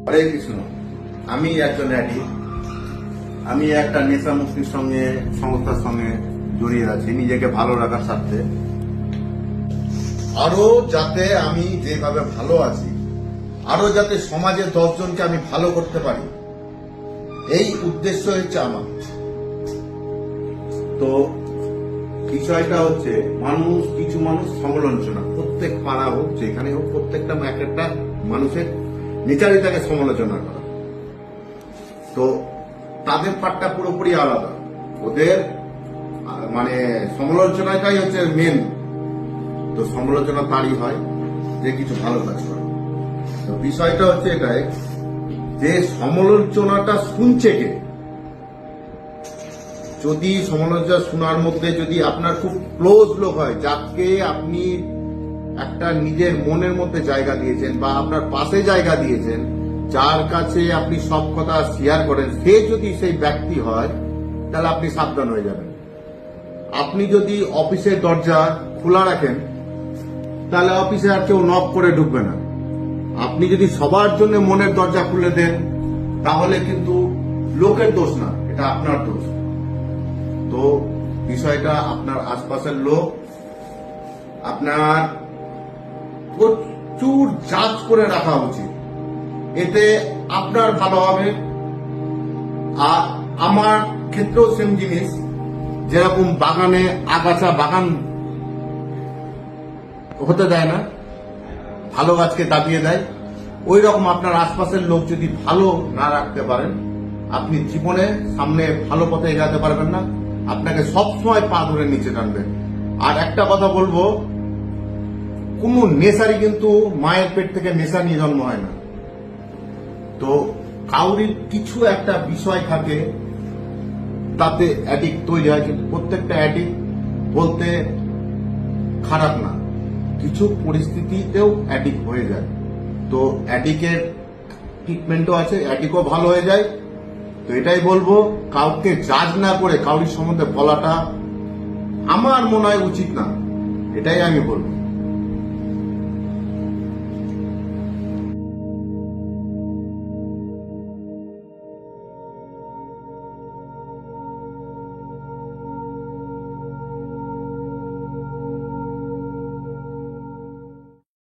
হরে কৃষ্ণ। আমি একজন অ্যাডিক্ট। আমি একটা নেশা মুক্তির সঙ্গে সংস্থার সঙ্গে জড়িয়ে আছি নিজেকে ভালো রাখার স্বার্থে। আরো যাতে আমি যেভাবে ভালো আছি, আরো যাতে সমাজে 10 জনকে আমি ভালো করতে পারি, এই উদ্দেশ্য হচ্ছে আমার। তো বিষয়টা হচ্ছে কিছু মানুষ সমালোচনা, প্রত্যেক পাড়া হোক যেখানে হোক, প্রত্যেকটা একটা মানুষের নেচারই তাকে সমালোচনা করা। তো তাদের পাঠটা পুরোপুরি আলাদা। ওদের মানে সমালোচনাটাই হচ্ছে মেন। তো সমালোচনা তারই হয় যে কিছু ভালো কাজ করে। তো বিষয়টা হচ্ছে এটাই যে সমালোচনাটা শুনছে কে। যদি সমালোচনা শোনার মধ্যে যদি আপনার খুব ক্লোজ লোক হয়, যাকে আপনি একটা নিজের মনের মধ্যে জায়গা দিয়েছেন বা আপনার পাশে জায়গা দিয়েছেন, যার কাছে আপনি সব কথা শেয়ার করেন, সে যদি সেই ব্যক্তি হয়, তাহলে আপনি সাবধান হয়ে যাবেন। আপনি যদি অফিসের দরজা খোলা রাখেন, তাহলে অফিসে আর কেউ নক করে ঢুকবে না। আপনি যদি সবার জন্য মনের দরজা খুলে দেন, তাহলে কিন্তু লোকের দোষ না, এটা আপনার দোষ। তো বিষয়টা আপনার আশপাশের লোক আপনার প্রচুর যাচ করে রাখা উচিত। এতে আপনার ভালো হবে। আর আমার ক্ষেত্রেও সেম জিনিস। যেরকম বাগানে আগাছা বাগান হতে দেয় না, ভালো গাছকে দাবিয়ে দেয়, ওই রকম আপনার আশপাশের লোক যদি ভালো না রাখতে পারেন, আপনি জীবনে সামনে ভালো পথে এগাতে পারবেন না। আপনাকে সবসময় পা ধরে নিচে টানবে। আর একটা কথা বলবো, কোন নেশারই কিন্তু মায়ের পেট থেকে নেশা নিয়ে জন্ম হয় না। তো কাউরির কিছু একটা বিষয় থাকে, তাতে অ্যাডিক্ট তৈরি হয়। কিন্তু প্রত্যেকটা অ্যাডিক্ট বলতে খারাপ না, কিছু পরিস্থিতিতেও অ্যাডিক্ট হয়ে যায়। তো অ্যাডিক্টের ট্রিটমেন্টও আছে, অ্যাডিক্টও ভালো হয়ে যায়। তো এটাই বলবো, কাউকে জাজ না করে কাউরির সম্বন্ধে বলাটা আমার মনে হয় উচিত না। এটাই আমি বলবো।